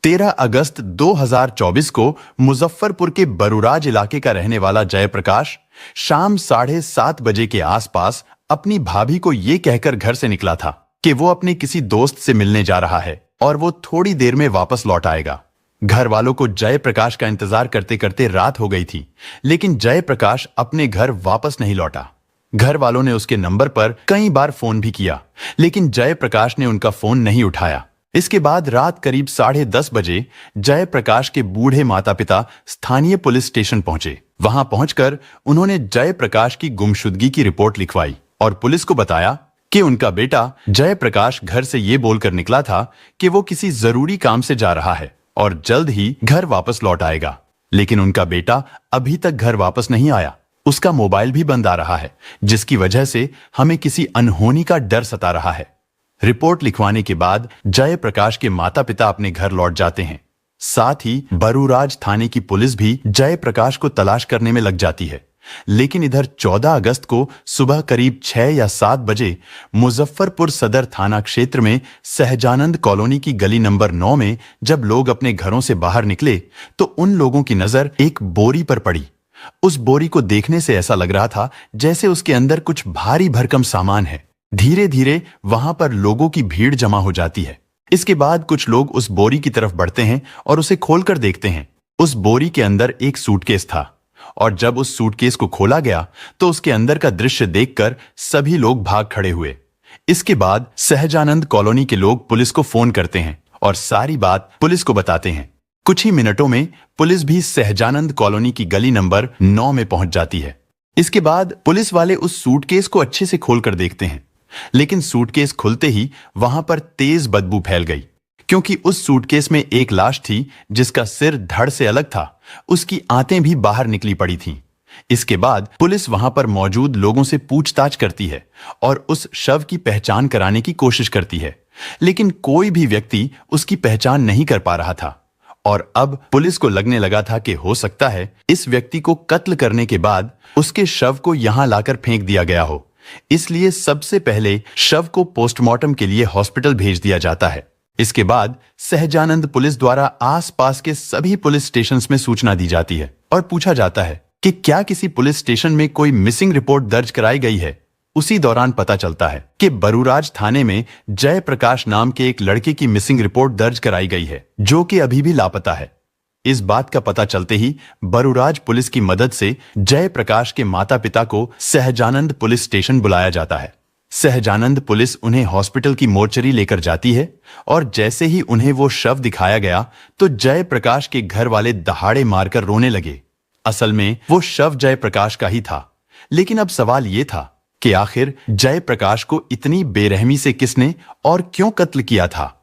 13 अगस्त 2024 को मुजफ्फरपुर के बरूराज इलाके का रहने वाला जयप्रकाश शाम 7:30 बजे के आसपास अपनी भाभी को यह कहकर घर से निकला था कि वो अपने किसी दोस्त से मिलने जा रहा है और वो थोड़ी देर में वापस लौट आएगा। घर वालों को जयप्रकाश का इंतजार करते करते रात हो गई थी, लेकिन जयप्रकाश अपने घर वापस नहीं लौटा। घर वालों ने उसके नंबर पर कई बार फोन भी किया, लेकिन जयप्रकाश ने उनका फोन नहीं उठाया। इसके बाद रात करीब 10:30 बजे जयप्रकाश के बूढ़े माता पिता स्थानीय पुलिस स्टेशन पहुंचे। वहां पहुंचकर उन्होंने जयप्रकाश की गुमशुदगी की रिपोर्ट लिखवाई और पुलिस को बताया कि उनका बेटा जयप्रकाश घर से ये बोलकर निकला था कि वो किसी जरूरी काम से जा रहा है और जल्द ही घर वापस लौट आएगा। लेकिन उनका बेटा अभी तक घर वापस नहीं आया। उसका मोबाइल भी बंद आ रहा है, जिसकी वजह से हमें किसी अनहोनी का डर सता रहा है। रिपोर्ट लिखवाने के बाद जयप्रकाश के माता पिता अपने घर लौट जाते हैं। साथ ही बरूराज थाने की पुलिस भी जयप्रकाश को तलाश करने में लग जाती है। लेकिन इधर 14 अगस्त को सुबह करीब 6 या 7 बजे मुजफ्फरपुर सदर थाना क्षेत्र में सहजानंद कॉलोनी की गली नंबर 9 में जब लोग अपने घरों से बाहर निकले तो उन लोगों की नजर एक बोरी पर पड़ी। उस बोरी को देखने से ऐसा लग रहा था जैसे उसके अंदर कुछ भारी भरकम सामान है। धीरे धीरे वहां पर लोगों की भीड़ जमा हो जाती है। इसके बाद कुछ लोग उस बोरी की तरफ बढ़ते हैं और उसे खोलकर देखते हैं। उस बोरी के अंदर एक सूटकेस था और जब उस सूटकेस को खोला गया तो उसके अंदर का दृश्य देखकर सभी लोग भाग खड़े हुए। इसके बाद सहजानंद कॉलोनी के लोग पुलिस को फोन करते हैं और सारी बात पुलिस को बताते हैं। कुछ ही मिनटों में पुलिस भी सहजानंद कॉलोनी की गली नंबर 9 में पहुंच जाती है। इसके बाद पुलिस वाले उस सूटकेस को अच्छे से खोलकर देखते हैं, लेकिन सूटकेस खुलते ही वहां पर तेज बदबू फैल गई, क्योंकि उस सूटकेस में एक लाश थी जिसका सिर धड़ से अलग था। उसकी आंतें भी बाहर निकली पड़ी थीं। इसके बाद पुलिस वहां पर मौजूद लोगों से पूछताछ करती है और उस शव की पहचान कराने की कोशिश करती है, लेकिन कोई भी व्यक्ति उसकी पहचान नहीं कर पा रहा था। और अब पुलिस को लगने लगा था कि हो सकता है इस व्यक्ति को कत्ल करने के बाद उसके शव को यहां लाकर फेंक दिया गया हो। इसलिए सबसे पहले शव को पोस्टमार्टम के लिए हॉस्पिटल भेज दिया जाता है। इसके बाद सहजानंद पुलिस द्वारा आसपास के सभी पुलिस स्टेशंस में सूचना दी जाती है और पूछा जाता है कि क्या किसी पुलिस स्टेशन में कोई मिसिंग रिपोर्ट दर्ज कराई गई है। उसी दौरान पता चलता है कि बरूराज थाने में जयप्रकाश नाम के एक लड़के की मिसिंग रिपोर्ट दर्ज कराई गई है, जो कि अभी भी लापता है। इस बात का पता चलते ही बरूराज पुलिस की मदद से जयप्रकाश के माता पिता को सहजानंद पुलिस स्टेशन बुलाया जाता है। सहजानंद पुलिस उन्हें हॉस्पिटल की मोर्चरी लेकर जाती है और जैसे ही उन्हें वो शव दिखाया गया तो जयप्रकाश के घर वाले दहाड़े मारकर रोने लगे। असल में वो शव जयप्रकाश का ही था, लेकिन अब सवाल ये था कि आखिर जयप्रकाश को इतनी बेरहमी से किसने और क्यों कत्ल किया था।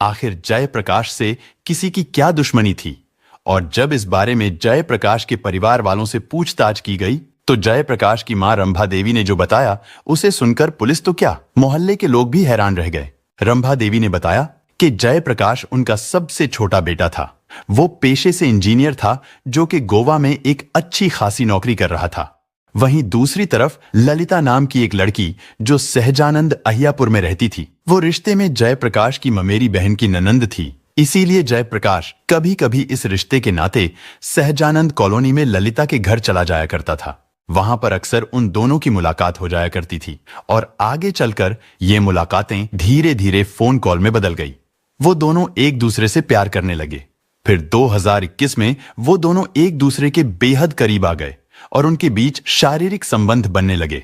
आखिर जयप्रकाश से किसी की क्या दुश्मनी थी। और जब इस बारे में जयप्रकाश के परिवार वालों से पूछताछ की गई तो जयप्रकाश की मां रंभा देवी ने जो बताया उसे सुनकर पुलिस तो क्या, मोहल्ले के लोग भी हैरान रह गए। रंभा देवी ने बताया कि जयप्रकाश उनका सबसे छोटा बेटा था। वो पेशे से इंजीनियर था, जो कि गोवा में एक अच्छी खासी नौकरी कर रहा था। वहीं दूसरी तरफ ललिता नाम की एक लड़की जो सहजानंद अहियापुर में रहती थी, वो रिश्ते में जयप्रकाश की ममेरी बहन की ननंद थी। इसीलिए जयप्रकाश कभी कभी इस रिश्ते के नाते सहजानंद कॉलोनी में ललिता के घर चला जाया करता था। वहां पर अक्सर उन दोनों की मुलाकात हो जाया करती थी और आगे चलकर ये मुलाकातें धीरे धीरे फोन कॉल में बदल गई। वो दोनों एक दूसरे से प्यार करने लगे। फिर 2021 में वो दोनों एक दूसरे के बेहद करीब आ गए और उनके बीच शारीरिक संबंध बनने लगे।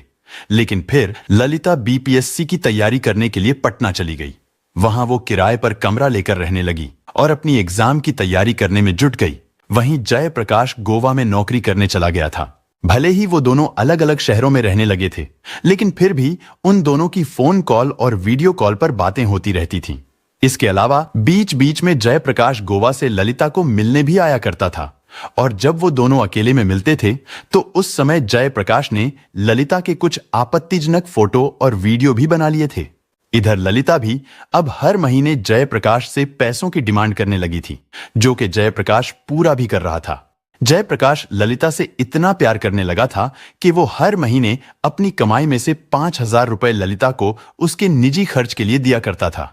लेकिन फिर ललिता बीपीएससी की तैयारी करने के लिए पटना चली गई। वहां वो किराए पर कमरा लेकर रहने लगी और अपनी एग्जाम की तैयारी करने में जुट गई। वहीं जयप्रकाश गोवा में नौकरी करने चला गया था। भले ही वो दोनों अलग अलग शहरों में रहने लगे थे, लेकिन फिर भी उन दोनों की फोन कॉल और वीडियो कॉल पर बातें होती रहती थीं। इसके अलावा बीच बीच में जयप्रकाश गोवा से ललिता को मिलने भी आया करता था और जब वो दोनों अकेले में मिलते थे तो उस समय जयप्रकाश ने ललिता के कुछ आपत्तिजनक फोटो और वीडियो भी बना लिए थे। इधर ललिता भी अब हर महीने जयप्रकाश से पैसों की डिमांड करने लगी थी, जो कि जयप्रकाश पूरा भी कर रहा था। जयप्रकाश ललिता से इतना प्यार करने लगा था कि वो हर महीने अपनी कमाई में से 5,000 रुपए ललिता को उसके निजी खर्च के लिए दिया करता था।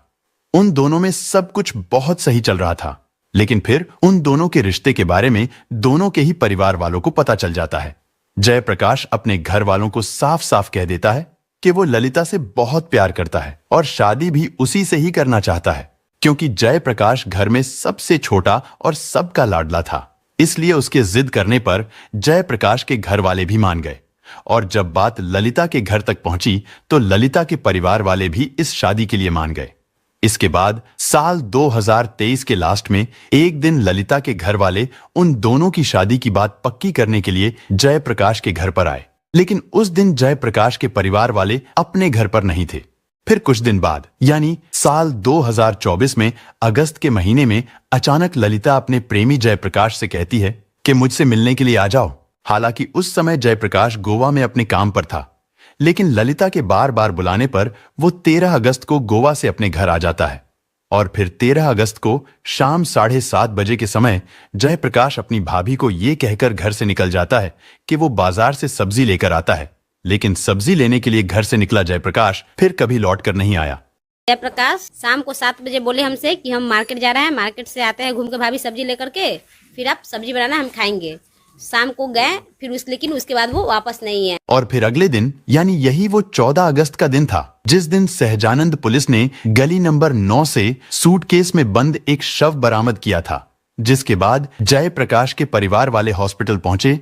उन दोनों में सब कुछ बहुत सही चल रहा था। लेकिन फिर उन दोनों के रिश्ते के बारे में दोनों के ही परिवार वालों को पता चल जाता है। जयप्रकाश अपने घर वालों को साफ साफ कह देता है कि वो ललिता से बहुत प्यार करता है और शादी भी उसी से ही करना चाहता है, क्योंकि जयप्रकाश घर में सबसे छोटा और सबका लाडला था। इसलिए उसके जिद करने पर जयप्रकाश के घर वाले भी मान गए और जब बात ललिता के घर तक पहुंची तो ललिता के परिवार वाले भी इस शादी के लिए मान गए। इसके बाद साल 2023 के लास्ट में एक दिन ललिता के घर वाले उन दोनों की शादी की बात पक्की करने के लिए जयप्रकाश के घर पर आए, लेकिन उस दिन जयप्रकाश के परिवार वाले अपने घर पर नहीं थे। फिर कुछ दिन बाद यानी साल 2024 में अगस्त के महीने में अचानक ललिता अपने प्रेमी जयप्रकाश से कहती है कि मुझसे मिलने के लिए आ जाओ। हालांकि उस समय जयप्रकाश गोवा में अपने काम पर था, लेकिन ललिता के बार बार बुलाने पर वो 13 अगस्त को गोवा से अपने घर आ जाता है और फिर 13 अगस्त को शाम 7:30 बजे के समय जयप्रकाश अपनी भाभी को ये कहकर घर से निकल जाता है कि वो बाजार से सब्जी लेकर आता है। लेकिन सब्जी लेने के लिए घर से निकला जयप्रकाश फिर कभी लौट कर नहीं आया। जयप्रकाश शाम को 7 बजे बोले हमसे कि हम मार्केट जा रहे हैं, मार्केट से आते हैं घूम के भाभी सब्जी लेकर के, फिर आप सब्जी बनाना हम खाएंगे। शाम को गए फिर लेकिन उसके बाद वो वापस नहीं है। और फिर अगले दिन यानी यही वो 14 अगस्त का दिन था जिस दिन सहजानंद पुलिस ने गली नंबर 9 से सूटकेस में बंद एक शव बरामद किया था, जिसके बाद जयप्रकाश के परिवार वाले हॉस्पिटल पहुंचे।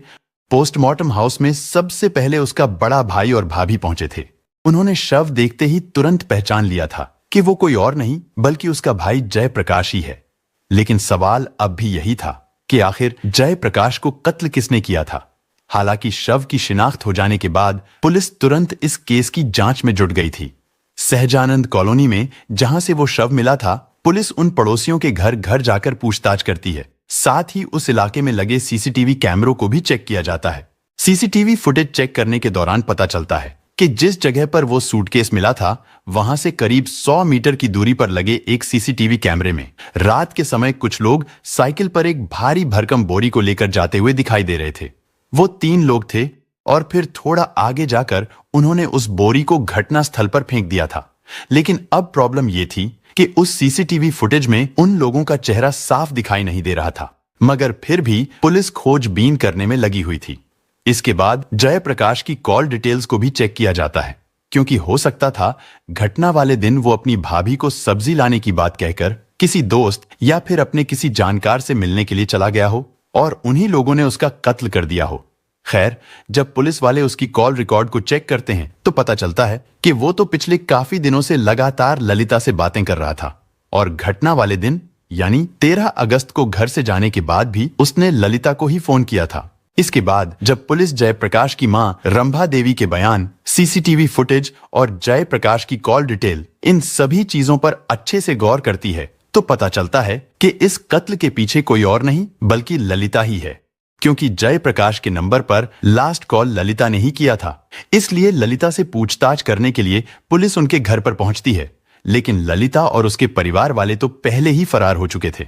पोस्टमार्टम हाउस में सबसे पहले उसका बड़ा भाई और भाभी पहुंचे थे। उन्होंने शव देखते ही तुरंत पहचान लिया था कि वो कोई और नहीं बल्कि उसका भाई जयप्रकाश ही है। लेकिन सवाल अब भी यही था कि आखिर जयप्रकाश को कत्ल किसने किया था। हालांकि शव की शिनाख्त हो जाने के बाद पुलिस तुरंत इस केस की जांच में जुट गई थी। सहजानंद कॉलोनी में जहां से वो शव मिला था, पुलिस उन पड़ोसियों के घर घर जाकर पूछताछ करती है। साथ ही उस इलाके में लगे सीसीटीवी कैमरों को भी चेक किया जाता है। सीसीटीवी फुटेज चेक करने के दौरान पता चलता है कि जिस जगह पर वो सूटकेस मिला था वहां से करीब 100 मीटर की दूरी पर लगे एक सीसीटीवी कैमरे में रात के समय कुछ लोग साइकिल पर एक भारी भरकम बोरी को लेकर जाते हुए दिखाई दे रहे थे। वो 3 लोग थे और फिर थोड़ा आगे जाकर उन्होंने उस बोरी को घटना स्थल पर फेंक दिया था। लेकिन अब प्रॉब्लम ये थी कि उस सीसीटीवी फुटेज में उन लोगों का चेहरा साफ दिखाई नहीं दे रहा था, मगर फिर भी पुलिस खोजबीन करने में लगी हुई थी। इसके बाद जयप्रकाश की कॉल डिटेल्स को भी चेक किया जाता है, क्योंकि हो सकता था घटना वाले दिन वो अपनी भाभी को सब्जी लाने की बात कहकर किसी दोस्त या फिर अपने किसी जानकार से मिलने के लिए चला गया हो और उन्हीं लोगों ने उसका कत्ल कर दिया हो। खैर, जब पुलिस वाले उसकी कॉल रिकॉर्ड को चेक करते हैं तो पता चलता है कि वो तो पिछले काफी दिनों से लगातार ललिता से बातें कर रहा था और घटना वाले दिन यानी 13 अगस्त को घर से जाने के बाद भी उसने ललिता को ही फोन किया था। इसके बाद जब पुलिस जयप्रकाश की मां रंभा देवी के बयान, सीसीटीवी फुटेज और जयप्रकाश की कॉल डिटेल, इन सभी चीजों पर अच्छे से गौर करती है तो पता चलता है कि इस कत्ल के पीछे कोई और नहीं बल्कि ललिता ही है, क्योंकि जयप्रकाश के नंबर पर लास्ट कॉल ललिता ने ही किया था। इसलिए ललिता से पूछताछ करने के लिए पुलिस उनके घर पर पहुंचती है, लेकिन ललिता और उसके परिवार वाले तो पहले ही फरार हो चुके थे।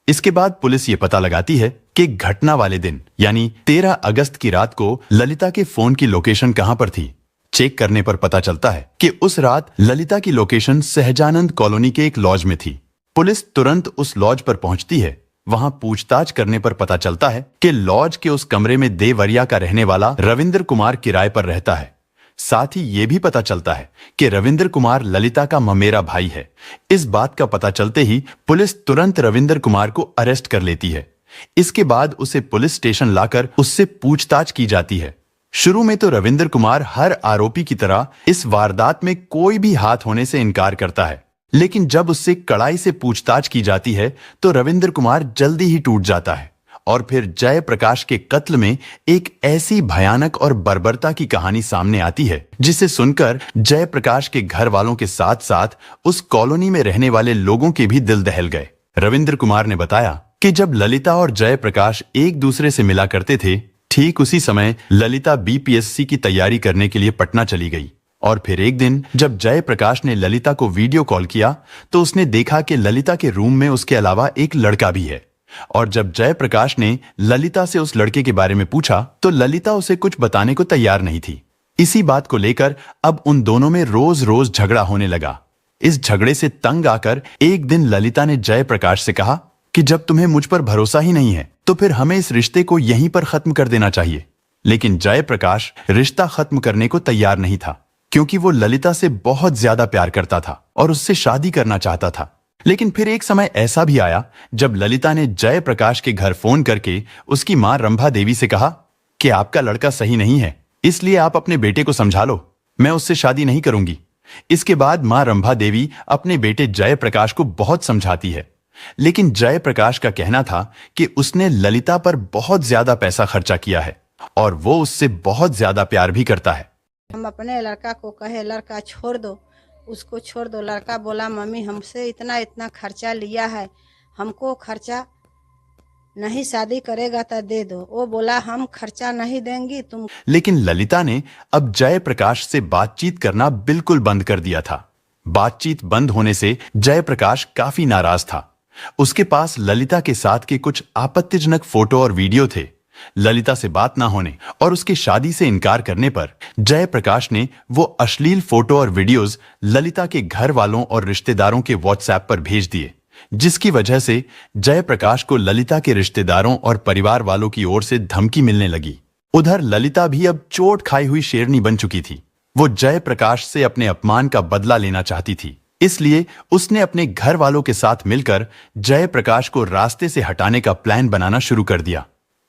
इसके बाद पुलिस ये पता लगाती है कि घटना वाले दिन यानी 13 अगस्त की रात को ललिता के फोन की लोकेशन कहां पर थी। चेक करने पर पता चलता है कि उस रात ललिता की लोकेशन सहजानंद कॉलोनी के एक लॉज में थी। पुलिस तुरंत उस लॉज पर पहुंचती है। वहां पूछताछ करने पर पता चलता है कि लॉज के उस कमरे में देवरिया का रहने वाला रविंद्र कुमार किराए पर रहता है। साथ ही यह भी पता चलता है कि रविंद्र कुमार ललिता का ममेरा भाई है। इस बात का पता चलते ही पुलिस तुरंत रविंद्र कुमार को अरेस्ट कर लेती है। इसके बाद उसे पुलिस स्टेशन लाकर उससे पूछताछ की जाती है। शुरू में तो रविंद्र कुमार हर आरोपी की तरह इस वारदात में कोई भी हाथ होने से इनकार करता है, लेकिन जब उससे कड़ाई से पूछताछ की जाती है तो रविंद्र कुमार जल्दी ही टूट जाता है और फिर जयप्रकाश के कत्ल में एक ऐसी भयानक और बर्बरता की कहानी सामने आती है जिसे सुनकर जयप्रकाश के घर वालों के साथ साथ उस कॉलोनी में रहने वाले लोगों के भी दिल दहल गए। रविंद्र कुमार ने बताया कि जब ललिता और जयप्रकाश एक दूसरे से मिला करते थे, ठीक उसी समय ललिता बीपीएससी की तैयारी करने के लिए पटना चली गई और फिर एक दिन जब जयप्रकाश ने ललिता को वीडियो कॉल किया तो उसने देखा कि ललिता के रूम में उसके अलावा एक लड़का भी है। और जब जयप्रकाश ने ललिता से उस लड़के के बारे में पूछा तो ललिता उसे कुछ बताने को तैयार नहीं थी। इसी बात को लेकर अब उन दोनों में रोज रोज झगड़ा होने लगा। इस झगड़े से तंग आकर एक दिन ललिता ने जयप्रकाश से कहा कि जब तुम्हें मुझ पर भरोसा ही नहीं है तो फिर हमें इस रिश्ते को यहीं पर खत्म कर देना चाहिए। लेकिन जयप्रकाश रिश्ता खत्म करने को तैयार नहीं था, क्योंकि वो ललिता से बहुत ज्यादा प्यार करता था और उससे शादी करना चाहता था। लेकिन फिर एक समय ऐसा भी आया जब ललिता ने जयप्रकाश के घर फोन करके उसकी मां रंभा देवी से कहा कि आपका लड़का सही नहीं है, इसलिए आप अपने बेटे को समझा लो, मैं उससे शादी नहीं करूंगी। इसके बाद मां रंभा देवी अपने बेटे जयप्रकाश को बहुत समझाती है, लेकिन जयप्रकाश का कहना था कि उसने ललिता पर बहुत ज्यादा पैसा खर्चा किया है और वो उससे बहुत ज्यादा प्यार भी करता है। हम अपने लड़का को कहे लड़का छोड़ दो, उसको छोड़ दो। लड़का बोला मम्मी हमसे इतना इतना खर्चा लिया है, हमको खर्चा नहीं, शादी करेगा तो दे दो। वो बोला हम खर्चा नहीं देंगी तुम। लेकिन ललिता ने अब जयप्रकाश से बातचीत करना बिल्कुल बंद कर दिया था। बातचीत बंद होने से जयप्रकाश काफी नाराज था। उसके पास ललिता के साथ के कुछ आपत्तिजनक फोटो और वीडियो थे। ललिता से बात ना होने और उसके शादी से इनकार करने पर जयप्रकाश ने वो अश्लील फोटो और वीडियोस ललिता के घर वालों और रिश्तेदारों के व्हाट्सएप पर भेज दिए, जिसकी वजह से जयप्रकाश को ललिता के रिश्तेदारों और परिवार वालों की ओर से धमकी मिलने लगी। उधर ललिता भी अब चोट खाई हुई शेरनी बन चुकी थी। वो जयप्रकाश से अपने अपमान का बदला लेना चाहती थी, इसलिए उसने अपने घर वालों के साथ मिलकर जयप्रकाश को रास्ते से हटाने का प्लान बनाना शुरू कर दिया।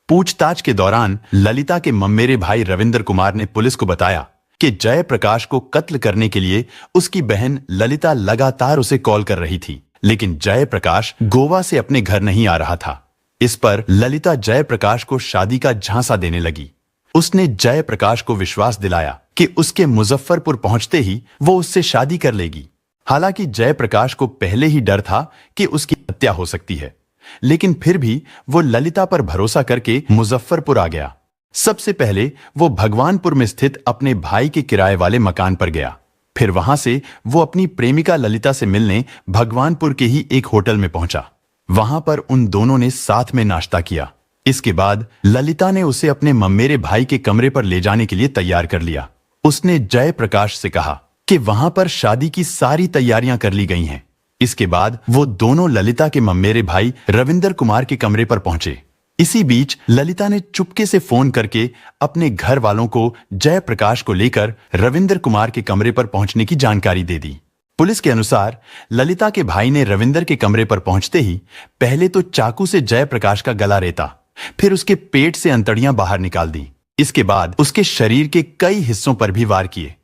पूछताछ के दौरान ललिता के ममेरे भाई रविंद्र कुमार ने पुलिस को बताया कि जयप्रकाश को कत्ल करने के लिए उसकी बहन ललिता लगातार उसे कॉल कर रही थी, लेकिन जयप्रकाश गोवा से अपने घर नहीं आ रहा था। इस पर ललिता जयप्रकाश को शादी का झांसा देने लगी। उसने जयप्रकाश को विश्वास दिलाया कि उसके मुजफ्फरपुर पहुंचते ही वो उससे शादी कर लेगी। हालांकि जयप्रकाश को पहले ही डर था कि उसकी हत्या हो सकती है, लेकिन फिर भी वो ललिता पर भरोसा करके मुजफ्फरपुर आ गया। सबसे पहले वो भगवानपुर में स्थित अपने भाई के किराए वाले मकान पर गया। फिर वहां से वो अपनी प्रेमिका ललिता से मिलने भगवानपुर के ही एक होटल में पहुंचा। वहां पर उन दोनों ने साथ में नाश्ता किया। इसके बाद ललिता ने उसे अपने ममेरे भाई के कमरे पर ले जाने के लिए तैयार कर लिया। उसने जयप्रकाश से कहा कि वहां पर शादी की सारी तैयारियां कर ली गई हैं। इसके बाद वो दोनों ललिता के ममेरे भाई रविंद्र कुमार के कमरे पर पहुंचे। इसी बीच ललिता ने चुपके से फोन करके अपने घर वालों को जयप्रकाश को लेकर रविंद्र कुमार के कमरे पर पहुंचने की जानकारी दे दी। पुलिस के अनुसार ललिता के भाई ने रविंद्र के कमरे पर पहुंचते ही पहले तो चाकू से जयप्रकाश का गला रेता, फिर उसके पेट से अंतड़ियां बाहर निकाल दी। इसके बाद उसके शरीर के कई हिस्सों पर भी वार किए।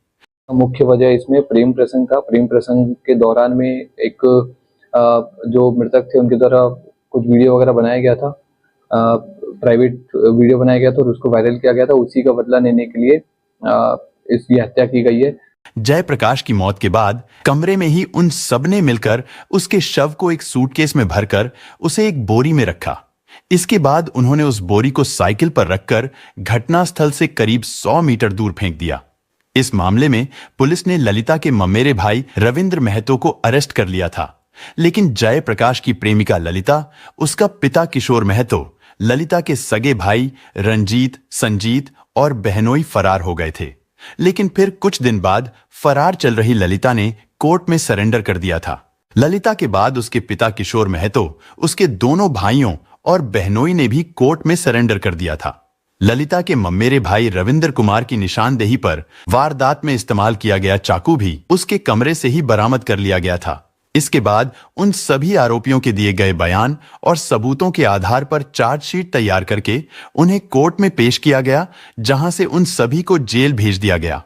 मुख्य वजह इसमें प्रेम प्रसंग था। प्रेम प्रसंग के दौरान में एक जो मृतक थे उनके द्वारा कुछ वीडियो वगैरह बनाया गया था, प्राइवेट वीडियो बनाया गया था और उसको वायरल किया गया था। उसी का बदला लेने के लिए इसकी हत्या की गई है। जयप्रकाश की मौत के बाद कमरे में ही उन सबने मिलकर उसके शव को एक सूटकेस में भरकर उसे एक बोरी में रखा। इसके बाद उन्होंने उस बोरी को साइकिल पर रखकर घटनास्थल से करीब 100 मीटर दूर फेंक दिया। इस मामले में पुलिस ने ललिता के ममेरे भाई रविंद्र महतो को अरेस्ट कर लिया था, लेकिन जयप्रकाश की प्रेमिका ललिता, उसका पिता किशोर महतो, ललिता के सगे भाई रंजीत, संजीत और बहनोई फरार हो गए थे। लेकिन फिर कुछ दिन बाद फरार चल रही ललिता ने कोर्ट में सरेंडर कर दिया था। ललिता के बाद उसके पिता किशोर महतो, उसके दोनों भाइयों और बहनोई ने भी कोर्ट में सरेंडर कर दिया था। ललिता के ममेरे भाई रविंद्र कुमार की निशानदेही पर वारदात में इस्तेमाल किया गया चाकू भी उसके कमरे से ही बरामद कर लिया गया था। इसके बाद उन सभी आरोपियों के दिए गए बयान और सबूतों के आधार पर चार्जशीट तैयार करके उन्हें कोर्ट में पेश किया गया, जहां से उन सभी को जेल भेज दिया गया।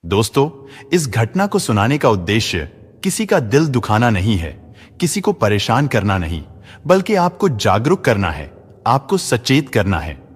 दोस्तों, इस घटना को सुनाने का उद्देश्य किसी का दिल दुखाना नहीं है, किसी को परेशान करना नहीं, बल्कि आपको जागरूक करना है, आपको सचेत करना है।